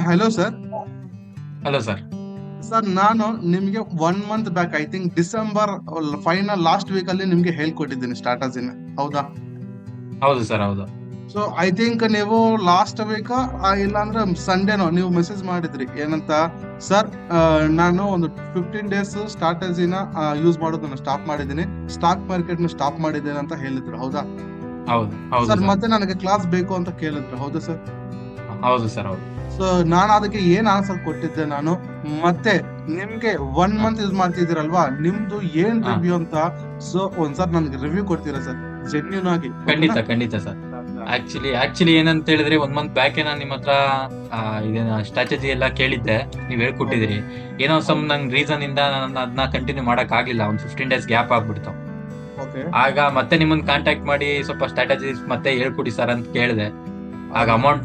Hello sir. Hello sir. Sir ನಾನು ನಿಮ್ಗೆ 1 month back I think December final last week ಅಲ್ಲಿ ನಿಮ್ಗೆ ಹೇಳ್ಕೊಟ್ಟಿದ್ದೀನಿ starters ಇನ್, ಹೌದಾ? ಹೌದು ಸರ್, ಹೌದು. ಸೊ ಐ ಥಿಂಕ್ ನೀವು ಲಾಸ್ಟ್ ವೀಕ್ ಇಲ್ಲಾಂದ್ರೆ ಸಂಡೇನೋ ನೀವು ಮೆಸೇಜ್ ಮಾಡಿದ್ರಿ ಏನಂತ, ಸರ್ ನಾನು ಒಂದು 15 days ಸ್ಟಾರ್ಟರ್ಸ್ ಇನ ಯೂಸ್ ಮಾಡೋದನ್ನ ಸ್ಟಾಪ್ ಮಾಡಿದ್ದೀನಿ, ಸ್ಟಾಕ್ ಮಾರ್ಕೆಟ್ ನ ಸ್ಟಾಪ್ ಮಾಡಿದ್ದೇನೆ ಅಂತ ಹೇಳಿದ್ರು, ಹೌದಾ? ಹೌದು ಹೌದು ಸರ್ ಸರ್. ಮತ್ತೆ ನನಗೆ ಕ್ಲಾಸ್ ಬೇಕು ಅಂತ ಕೇಳಿದ್ರು, ಹೌದಾ ಸರ್? ಹೌದು ಸರ್, ಹೌದು. ಸೊ ನಾನು ಅದಕ್ಕೆ ಏನ್ ಆನ್ಸರ್ ಕೊಟ್ಟಿದ್ದೆ ನಾನು, ಮತ್ತೆ ನಿಮ್ಗೆ 1 ಮಂತ್ ಯೂಸ್ ಮಾಡ್ತಿದ್ದೀರಲ್ವಾ, ನಿಮ್ದು ಏನ್ ಹಾ. ರಿವ್ಯೂ ಅಂತ. ಸೊ ಒಂದ್ಸರ್ ನನ್ಗೆ ರಿವ್ಯೂ ಕೊಡ್ತೀರಾ ಸರ್, ಜೆನ್ಯೂನ್ ಆಗಿ? ಖಂಡಿತ ಸರ್. ಆಕ್ಚುಲಿ ಏನಂತ ಹೇಳಿದ್ರೆ 1 ಮಂತ್ ಬ್ಯಾಕ್ ನಾನು ನಿಮ್ಮ ಹತ್ರ ಇದೇನ ಸ್ಟ್ರಾಟಜಿ ಎಲ್ಲ ಕೇಳಿದ್ದೆ, ನೀವ್ ಹೇಳ್ಕೊಟ್ಟಿದ್ದೀರಿ. ಏನೋ ನಂಗೆ ರೀಸನ್ ಇಂದ ನಾನು ಅದನ್ನ ಕಂಟಿನ್ಯೂ ಮಾಡಕ್ ಆಗ್ಲಿಲ್ಲ, ಒಂದು 15 days ಗ್ಯಾಪ್ ಆಗ್ಬಿಡ್ತು. ಓಕೆ. ಆಗ ಮತ್ತೆ ನಿಮ್ಮನ್ನ ಕಾಂಟ್ಯಾಕ್ಟ್ ಮಾಡಿ ಸ್ವಲ್ಪ ಸ್ಟ್ರಾಟಜೀಸ್ ಮತ್ತೆ ಹೇಳ್ಕೊಡಿ ಸರ್ ಅಂತ ಕೇಳಿದೆ. ಆಗ ಅಮೌಂಟ್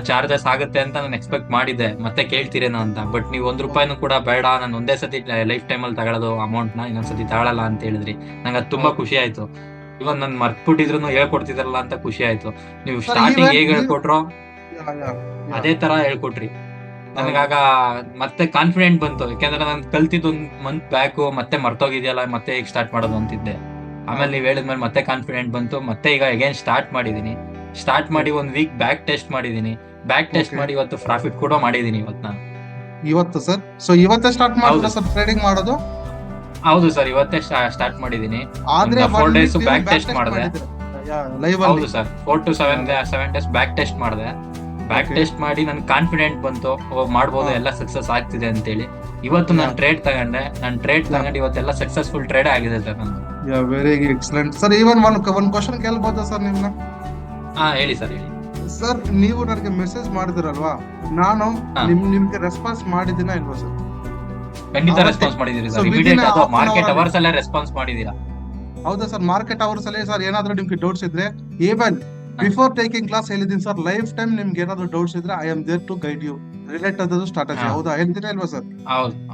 ಚಾರ್ಜಸ್ ಆಗುತ್ತೆ ಅಂತ ನಾನು ಎಕ್ಸ್ಪೆಕ್ಟ್ ಮಾಡಿದ್ದೆ, ಮತ್ತೆ ಕೇಳ್ತೀರೇನೋ ಅಂತ. ಬಟ್ ನೀವು ₹1 ಕೂಡ ಬೇಡ, ನಾನು ಒಂದೇ ಸತಿ ಲೈಫ್ ಟೈಮ್ ಅಲ್ಲಿ ತಗೊಳ್ಳೋದು ಅಮೌಂಟ್ ನ, ಇನ್ನೊಂದ್ಸತಿ ತಗೊಳಲ್ಲ ಅಂತ ಹೇಳಿದ್ರಿ. ನಂಗೆ ಅದು ತುಂಬಾ ಖುಷಿ ಆಯ್ತು. ಇವನ್ ನನ್ ಮರ್ತ್ಬಿಟ್ಟಿದ್ರು ಹೇಳ್ಕೊಡ್ತಿದಾರಲ್ಲ ಅಂತ ಖುಷಿ ಆಯ್ತು. ನೀವು Sir, ಸ್ಟಾರ್ಟಿಂಗ್ even ಹೇಗ್ you- ಹೇಳ್ಕೊಟ್ರೋ ಅದೇ ತರ ಹೇಳ್ಕೊಟ್ರಿ. ನನಗಾಗ ಮತ್ತೆ ಕಾನ್ಫಿಡೆಂಟ್ ಬಂತು, ಯಾಕಂದ್ರೆ ನಾನು ಕಲ್ತಿದ್ದು 1 month ಬ್ಯಾಕ್, ಮತ್ತೆ ಮರ್ತೋಗಿದ್ಯಲ್ಲ, ಮತ್ತೆ ಈಗ ಸ್ಟಾರ್ಟ್ ಮಾಡೋದು ಅಂತಿದ್ದೆ. ಆಮೇಲೆ ನೀವ್ ಹೇಳಿದ್ಮೇಲೆ ಮತ್ತೆ ಕಾನ್ಫಿಡೆಂಟ್ ಬಂತು. ಮತ್ತೆ ಈಗ ಅಗೇನ್ ಸ್ಟಾರ್ಟ್ ಮಾಡಿದೀನಿ. ಸ್ಟಾರ್ಟ್ ಮಾಡಿ 1 week ಬ್ಯಾಕ್ ಟೆಸ್ಟ್ ಮಾಡಿದೀನಿ. Back test Okay. ಮಾಡಿ ಇವತ್ತು ಪ್ರಾಫಿಟ್ ಕೂಡ ಮಾಡಿದೀನಿ ಇವತ್ತು ನಾನು. ಇವತ್ತು ಸರ್, ಸೊ ಇವತ್ತೇ ಸ್ಟಾರ್ಟ್ ಮಾಡಿದ್ರ ಸರ್ ಟ್ರೇಡಿಂಗ್ ಮಾಡೋದು? ಹೌದು ಸರ್, ಇವತ್ತೇ ಸ್ಟಾರ್ಟ್ ಮಾಡಿದೀನಿ. ಆದ್ರೆ 4 days ಬ್ಯಾಕ್ ಟೆಸ್ಟ್ ಮಾಡಿದೆ. ಲೈವ್ ಹೌದು ಅಲ್ಲಿ. Sir, 4 to 7 days back test ಮಾಡಿದೆ. Back Okay. ಟೆಸ್ಟ್ ಮಾಡಿ ನನ್ ಕಾನ್ಫಿಡೆಂಟ್ ಬಂತು, ಮಾಡ್ಬೋದು, ಎಲ್ಲ ಸಕ್ಸಸ್ ಆಗ್ತಿದೆ ಅಂತೇಳಿ. ಇವತ್ತು ನಾನು ಟ್ರೇಡ್ ತಗೊಂಡೆ. ತಗೊಂಡು ಇವತ್ತೆಲ್ಲ ಸಕ್ಸಸ್ಫುಲ್ ಟ್ರೇಡ್ ಆಗಿದೆ ಸರ್ ನಂದು. Very excellent sir. ಈವನ್ ಒಂದ್ ಕ್ವಶನ್ ಕೇಳ್ಬೋದಾ ಸರ್ ನಿಮ್ನ? ಹೇಳಿ ಸರ್, ಹೇಳಿ. ಸರ್ ನೀವು ನನಗೆ ಮೆಸೇಜ್ ಮಾಡಿದಿರಲ್ವಾ, ನಾನು ಹಾ. ನಿಮ್ಗೆ ರೆಸ್ಪಾನ್ಸ್ ಮಾಡಿದಿನ ಇಲ್ವಾ ಸರ್? ಖಂಡಿತ ಅವತ್ತೇ- ರೆಸ್ಪಾನ್ಸ್ ಮಾಡಿದೀರಿ So ಸರ್, within ಇಮಿಡಿಯೇಟ್. ಅದು half an market hour hours ಅಲ್ಲೇ ರೆಸ್ಪಾನ್ಸ್ ಮಾಡಿದೀರಾ. ಹೌದಾ ಸರ್? ಮಾರ್ಕೆಟ್ ಅವರ್ಸ್ ಅಲ್ಲಿ ಸರ್ ಏನಾದ್ರೂ ನಿಮ್ಗೆ ಡೌಟ್ಸ್ ಇದ್ರೆ, ಈವನ್ ಬಿಫೋರ್ ಟೇಕಿಂಗ್ ಕ್ಲಾಸ್ ಹೇಳಿದೀನಿ ಸರ್, ಲೈಫ್ ಟೈಮ್ ನಿಮ್ಗೆ ಏನಾದ್ರು ಡೌಟ್ಸ್ ಇದ್ರೆ I am there to guide you relate ಅದು ಸ್ಟ್ರಾಟಜಿ, ಹಾ. ಹೌದಾ? ಹೇಳ್ತೀರಾ ಇಲ್ವಾ ಸರ್?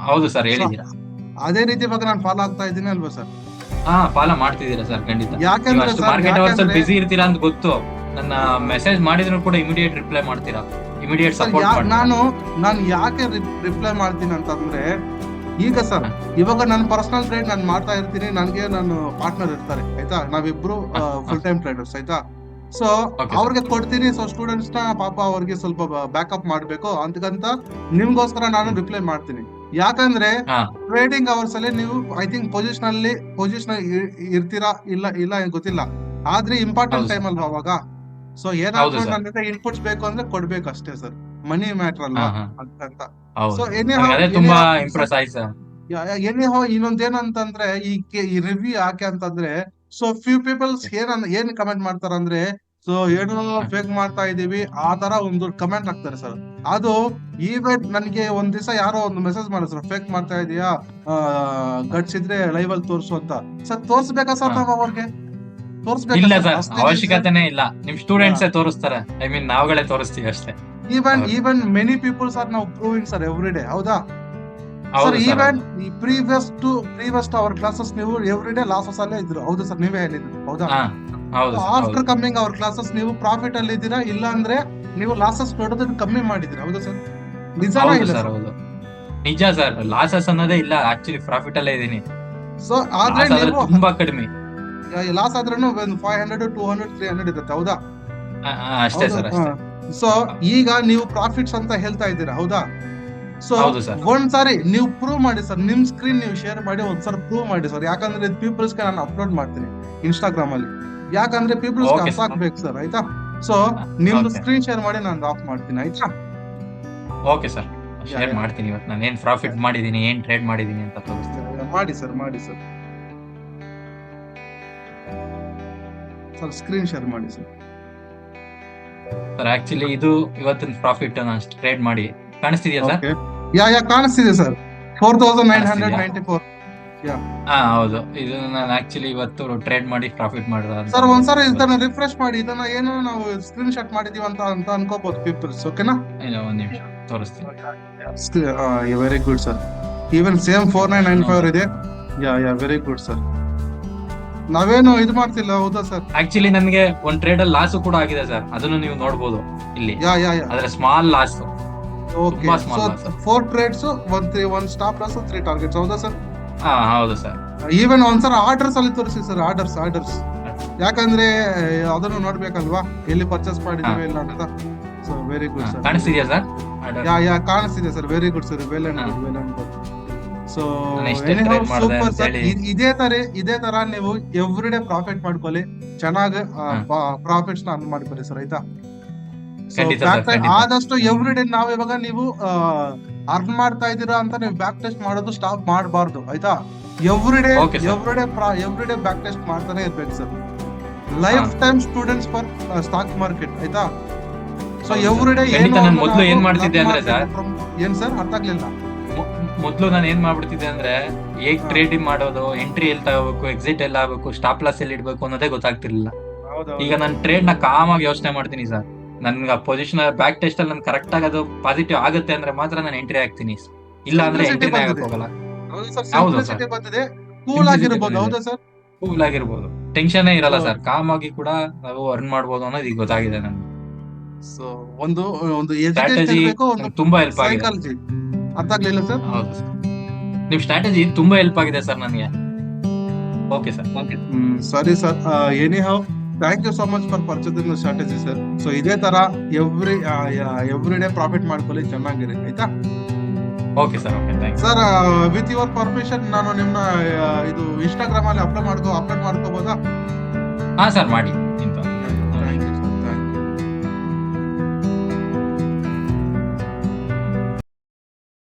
ಹೌದು ಸರ್, ಹೇಳಿದೀರಾ. ಅದೇ ರೀತಿ ಬಗ್ಗೆ ನಾನು ಫಾಲೋ ಆಗ್ತಾ ಇದ್ದೀನಿ ಅಲ್ವಾ ಸರ್? ಫಾಲೋ ಮಾಡ್ತಿದ್ದೀರಾ ಸರ್, ಖಂಡಿತ. ಯಾಕಂದ್ರೆ ಅಷ್ಟು sir, ಮಾರ್ಕೆಟ್ ಅವರ್ಸ್ ಅಲ್ಲಿ ಯಾಕಂದ್ರೆ- ಬಿಸಿ ಇರ್ತೀರಾ ಅಂತ ಗೊತ್ತು. ನನ್ನ ಮೆಸೇಜ್ ಮಾಡಿದ್ರು ಕೂಡ ಇಮಿಡಿಯೇಟ್ ರಿಪ್ಲೈ ಮಾಡ್ತೀರಾ, ಇಮಿಡಿಯೇಟ್ ಸರ್ ಸಪೋರ್ಟ್ ಮಾಡ್ತೀರಾ. ನಾನು ಯಾಕೆ ರಿಪ್ಲೈ ಮಾಡ್ತೀನಿ ಅಂತಂದ್ರೆ, ಈಗ ಸರ್ ಇವಾಗ ನನ್ನ ಪರ್ಸನಲ್ ಟ್ರೇಡ್ ನಾನು ಮಾಡ್ತಾ ಇರ್ತೀನಿ, ನನಗೆ ನನ್ನ ಪಾರ್ಟ್ನರ್ ಇರ್ತಾರೆ, ಆಯ್ತಾ? ನಾವಿಬ್ರು ಫುಲ್ ಟೈಮ್ ಟ್ರೇಡರ್ಸ್, ಆಯ್ತಾ? So Okay, sir. ಅವ್ರಿಗೆ ಕೊಡ್ತೀನಿ. ಸೊ ಸ್ಟೂಡೆಂಟ್ಸ್ ನ ಪಾಪ ಅವ್ರಿಗೆ ಸ್ವಲ್ಪ ಬ್ಯಾಕಪ್ ಮಾಡ್ಬೇಕು ಅಂತಕ್ಕಂತ ನಿಮ್ಗೋಸ್ಕರ ನಾನು ರಿಪ್ಲೈ ಮಾಡ್ತೀನಿ. ಯಾಕಂದ್ರೆ ಹಾ. ಟ್ರೇಡಿಂಗ್ ಅವರ್ಸ್ ಅಲ್ಲಿ ನೀವು ಐ ಥಿಂಕ್ ಪೊಸಿಷನ್ ಇರ್ತೀರಾ ಇಲ್ಲ ಗೊತ್ತಿಲ್ಲ, ಆದ್ರೆ ಇಂಪಾರ್ಟೆಂಟ್ ಹೌದು ಟೈಮ್ ಅಲ್ವಾ ಅವಾಗ. ಸೊ ಹೌದು ಏನಾದ್ರು sir. ನನ್ನ ಇನ್ಪುಟ್ಸ್ ಬೇಕು ಅಂದ್ರೆ ಕೊಡ್ಬೇಕು ಅಷ್ಟೇ ಸರ್, ಮನಿ ಮ್ಯಾಟರ್ ಅಲ್ವಾ ಹಾ. ಅಂತ. ಹೌದು, ಸೊ ನನಗೆ ಅದೇ ತುಂಬಾ ಇಂಪ್ರೆಸ್ ಆಯ್ತು ಸರ್. ಇನ್ನೊಂದೇನಂತಂದ್ರೆ ಈ ರಿವ್ಯೂ ಯಾಕೆ ಅಂತಂದ್ರೆ, ಸೊ ಫ್ಯೂ ಪೀಪಲ್ಸ್ ಏನ್ ಕಮೆಂಟ್ ಮಾಡ್ತಾರಂದ್ರೆ, ಸೊ ಏನೋ ಫೇಕ್ ಮಾಡ್ತಾ ಇದೀವಿ ಆ ತರ ಒಂದು ಕಮೆಂಟ್ ಹಾಕ್ತಾರೆ ಸರ್. ಅದು ಈವನ್ ನನ್ಗೆ ಒಂದ್ ದಿವಸ ಯಾರೋ ಒಂದು ಮೆಸೇಜ್ ಮಾಡಿದ್ರು, ಫೇಕ್ ಮಾಡ್ತಾ ಇದೀಯಾ, ಗಟ್ಸ್ ಇದ್ರೆ ಲೈವ್ ಅಲ್ಲಿ ತೋರ್ಸು ಅಂತ. ಸರ್ ತೋರ್ಸ್ಬೇಕಾ ಸರ್ ನಾವು ಅವ್ರಿಗೆ? ಇಲ್ಲ ಸರ್, ಅವಶ್ಯಕತೆನೇ ಇಲ್ಲ. ನಿಮ್ ಸ್ಟೂಡೆಂಟ್ಸ್ ತೋರಿಸ್ತಾರೆ, ಐ ಮೀನ್ ನಾವುಗಳೇ ತೋರಿಸ್ತೀವಿ ಅಷ್ಟೇ. ಈವನ್ ಮೆನಿ ಪೀಪಲ್ಸ್ ಆರ್ ನಾವು ಪ್ರೂವಿಂಗ್ ಸರ್ ಎವ್ರಿ ಡೇ, ಹೌದಾ ಹೌದು ಸರ್? sir, ಈವನ್ ಹೌದು. ಈ ಪ್ರೀವಿಯಸ್ ಅವರ್ ಕ್ಲಾಸಸ್ ನೀವು ಎವ್ರಿ ಡೇ ಲಾಸಸ್ ಅಲ್ಲೇ ಇದ್ರು, ಹೌದು ಸರ್? ನೀವೇ ಹೇಳಿದ್ರು, ಹೌದಾ? ಹೌದು sir, ಆಫ್ಟರ್ ಹೌದು. ಕಮಿಂಗ್ ಅವರ್ ಕ್ಲಾಸಸ್ ನೀವು ಪ್ರಾಫಿಟ್ ಅಲ್ಲಿ ಇದ್ದೀರಾ, ಇಲ್ಲ ಅಂದ್ರೆ ನೀವು ಲಾಸಸ್ ಕೊಡೋದನ್ನ ಕಮ್ಮಿ ಮಾಡಿದ್ದೀರಾ, ಹೌದಾ ಸರ್? ನಿಜಾನ ಹೌದು ಇಲ್ಲ ಸರ್, ಸರ್? ಹೌದು. ನಿಜ ಸರ್, ಲಾಸಸ್ ಅನ್ನೋದೇ ಇಲ್ಲ. ಆಕ್ಚುಲಿ ಪ್ರಾಫಿಟ್ ಅಲ್ಲೇ ಇದೀನಿ. ಸೊ ಆದ್ರೆ Loss ಆದ್ರೆ ನೀವು ತುಂಬಾ ಕಡಿಮೆ. ಲಾಸ್ ಆದ್ರೂ 500 200 300 ಇರುತ್ತೆ, ಹೌದಾ? ಅಷ್ಟೇ ಸರ್, ಅಷ್ಟೇ. ಸೊ ಈಗ ನೀವು ಪ್ರಾಫಿಟ್ಸ್ ಅಂತ ಹೇಳ್ತಾ ಇದ್ದೀರಾ, ಹೌದಾ? ಸೊ ಹೌದು sir. ಒಂದ್ಸಾರಿ ನೀವು ಪ್ರೂವ್ ಮಾಡಿ ಸರ್, ನಿಮ್ ಸ್ಕ್ರೀನ್ ನೀವು ಶೇರ್ ಮಾಡಿ ಒಂದ್ಸರಿ ಪ್ರೂವ್ ಮಾಡಿ ಸರ್. ಯಾಕಂದ್ರೆ ಪೀಪಲ್ಸ್ ಗೆ ನಾನು ಅಪ್ಲೋಡ್ ಮಾಡ್ತೀನಿ ಇನ್ಸ್ಟಾಗ್ರಾಮ್ ಅಲ್ಲಿ, ಯಾಕಂದ್ರೆ ಪೀಪಲ್ಸ್ Okay, ಅರ್ಥ sir. ಆಗ್ಬೇಕು ಸರ್, ಆಯ್ತಾ? ಸೊ ನಿಮ್ದು Okay. ಸ್ಕ್ರೀನ್ ಶೇರ್ ಮಾಡಿ ನಾನು ಆಫ್ ಮಾಡ್ತೀನಿ, ಆಯ್ತಾ? ಓಕೆ ಸರ್, ಶೇರ್ ಮಾಡ್ತೀನಿ. ಇವತ್ತು ನಾನು ಏನ್ ಪ್ರಾಫಿಟ್ ಮಾಡಿದೀನಿ, ಏನ್ ಟ್ರೇಡ್ ಮಾಡಿದೀನಿ ಅಂತ ತೋರಿಸ್ತೀನಿ. ಮಾಡಿ ಸರ್ ಸ್ಕ್ರೀನ್ ಶೇರ್ ಮಾಡಿ ಸರ್. ಸರ್ ಆಕ್ಚುಲಿ ಇದು ಇವತ್ತಿನ ಪ್ರಾಫಿಟ್ ನಾನು ಟ್ರೇಡ್ ಮಾಡಿ ಕಾಣಿಸ್ತಿದ್ಯಾ ಸರ್? Okay. ಕಾಣಿಸ್ತಿದೆ ಸರ್, 4994. ಹೌದು. ಇದು ನಾನು ಆಕ್ಚುಲಿ ಇವತ್ತು ಟ್ರೇಡ್ ಮಾಡಿ ಪ್ರಾಫಿಟ್ ಮಾಡಿದ ಸರ್ ಒಂದ್ಸರಿ ಇದನ್ನ ರಿಫ್ರೆಶ್ ಮಾಡಿ, ಇದನ್ನ ಏನೋ ನಾವು ಸ್ಕ್ರೀನ್ ಶಾಟ್ ಮಾಡಿದೀವಿ ಅಂತ ಅನ್ಕೋಬಹುದು ಪೀಪಲ್ಸ್, ಓಕೆನಾ? ಒಂದ್ ನಿಮಿಷ ತೋರಿಸ್ತೀನಿ. Very good sir. Even same 4994 ಇದೆ. Very good sir. ನಾವೇನು ಇದು ಮಾಡ್ತಿಲ್ಲ, ಹೌದಾ ಸರ್? ಆಕ್ಚುಲಿ ನನ್ಗೆ ಒಂದ್ ಟ್ರೇಡ್ ಅಲ್ಲಿ ಲಾಸ್ ಕೂಡ ಆಗಿದೆ ಸರ್, ಅದನ್ನು ನೀವು ನೋಡ್ಬೋದು ಇಲ್ಲಿ. ಯಾ ಆದ್ರೆ ಸ್ಮಾಲ್ ಲಾಸ್. ಓಕೆ. ತುಂಬಾ small so loss. 4 trades, 1 stop loss, 3 targets, ಹೌದಾ ಸರ್? ಹಾ ಹೌದು ಸರ್. ಈವನ್ ಒಂದ್ಸಲ ಆರ್ಡರ್ಸ್ ಅಲ್ಲಿ ತೋರಿಸಿ ಸರ್, ಆರ್ಡರ್ಸ್. ಯಾಕಂದ್ರೆ ಅದನ್ನು ನೋಡ್ಬೇಕಲ್ವಾ, ಎಲ್ಲಿ ಪರ್ಚೇಸ್ ಮಾಡಿದೀವಿ ಇಲ್ಲ ಅಂತ. So very good sir. ಕಾಣಿಸ್ತಿದ್ಯಾ ಸರ್? ಯಾ ಕಾಣಿಸ್ತಿದೆ sir. Very good sir. Well and good. So ನಾನು ಎಷ್ಟೇ trade ಮಾಡ್ದೆ ಸೂಪರ್ ಅಂತ ಸರ್. ಹೇಳಿ. ಇದೇ ತರ ನೀವು ಎವ್ರಿ ಡೇ ಪ್ರಾಫಿಟ್ ಮಾಡ್ಕೊಳ್ಳಿ, ಚೆನ್ನಾಗಿ ಪ್ರಾಫಿಟ್ಸ್ ನ ಅರ್ನ್ ಮಾಡ್ಕೊಳ್ಳಿ ಸರ್, ಆಯ್ತಾ? So, ಖಂಡಿತ back ಸರ್, time ಖಂಡಿತ. ಆದಷ್ಟು ಎವ್ರಿ ಡೇ ನಾವ್ ಇವಾಗ ನೀವು ಅರ್ನ್ ಮಾಡ್ತಾ ಇದೀರಾ ಅಂತ ನೀವು ಬ್ಯಾಕ್ ಟೆಸ್ಟ್ ಮಾಡೋದು ಸ್ಟಾಪ್ ಮಾಡಬಾರ್ದು, ಆಯ್ತಾ? Every day Okay, sir. Every day back test ಮಾಡ್ತಾನೆ ಇರ್ಬೇಕು sir. Life time students for stock market, ಆಯ್ತಾ? ಸೊ ಹೌದು ಎವ್ರಿ ಡೇ sir. ಖಂಡಿತ ನಾನು ಮೊದ್ಲು ಏನ್ ಮಾಡ್ತಿದ್ದೆ ಅಂದ್ರೆ ಸರ್, ಏನ್ ಸರ್ ಅರ್ಥ ಆಗ್ಲಿಲ್ಲ? ಮೊದ್ಲು ನಾನು ಏನ್ ಮಾಡ್ಬಿಡ್ತಿದ್ದೆ ಅಂದ್ರೆ, ಹೇಗ್ ಟ್ರೇಡಿಂಗ್ ಮಾಡೋದು, ಎಂಟ್ರಿ ಎಲ್ಲಿ ತಗೋಬೇಕು, ಎಕ್ಸಿಟ್ ಎಲ್ಲ ಆಗ್ಬೇಕು, ಸ್ಟಾಪ್ ಲಾಸ್ ಎಲ್ಲಿ ಇಡ್ಬೇಕು ಅನ್ನೋದೇ ಗೊತ್ತಾಗ್ತಿರ್ಲಿಲ್ಲ. ಈಗ ನಾನು ಟ್ರೇಡ್ ನ ಕಾಮಾಗಿ ಯೋಚನೆ ಮಾಡ್ತೀನಿ ಸರ್. ನನ್ಗೆ ಪೊಸಿಷನ್ ಬ್ಯಾಕ್ ಟೆಸ್ಟ್ ಅಲ್ಲಿ ನನ್ ಕರೆಕ್ಟ್ ಆಗಿ ಅದು ಪಾಸಿಟಿವ್ ಆಗುತ್ತೆ ಅಂದ್ರೆ ಮಾತ್ರ ನಾನು ಎಂಟ್ರಿ ಆಗ್ತೀನಿ. ಇಲ್ಲ ಅಂದ್ರೆ ಎಂಟ್ರಿ ಆಗಕ್ ಹೋಗಲ್ಲ. ಹೌದು sir. ಸಿಂಪ್ಲಿಸಿಟಿ ಬಂದಿದೆ, ಕೂಲ್ ಆಗಿರ್ಬೋದು, ಹೌದಾ ಸರ್? ಕೂಲ್ ಆಗಿರ್ಬೋದು, ಟೆನ್ಷನ್ ಇರಲ್ಲ So- ಸರ್, ಕಾಮ್ ಆಗಿ ಕೂಡ ನಾವು ಅರ್ನ್ ಮಾಡ್ಬೋದು ಅನ್ನೋದು ಈಗ ಗೊತ್ತಾಗಿದೆ ನನ್ಗೆ. ಸೊ ಒಂದು ಎಜುಕೇಶನ್ ಸ್ಟ್ರಾಟಜಿ ಇರಬೇಕು, ಒಂದು ತುಂಬಾ ಹೆಲ್ಪ್ ಆಗಿದೆ. ಸೈಕಾಲಜಿ. ಅರ್ಥ ಆಗ್ಲಿಲ್ಲ ಸರ್? ಹೌದು ಸರ್, ನಿಮ್ ಸ್ಟ್ರಾಟಜಿ ತುಂಬಾ ಹೆಲ್ಪ್ ಆಗಿದೆ ಸರ್ ನನಗೆ. Okay sir. ಸರಿ sir. Anyhow, thank you so much for purchasing strategy sir. So ಇದೇ ತರ ಎವ್ರಿ ಡೇ ಪ್ರಾಫಿಟ್ ಮಾಡ್ಕೊಳ್ಳಿ, ಚೆನ್ನಾಗಿರಿ, ಆಯ್ತಾ? Okay sir. Okay, thanks sir, with your permission ನಾನು ನಿಮ್ನ ಇದು ಇನ್ಸ್ಟಾಗ್ರಾಮ್ ಅಲ್ಲಿ ಅಪ್ಲೋಡ್ ಮಾಡ್ಕೋಬೋದಾ? ಹಾ ಸರ್, ಮಾಡಿ.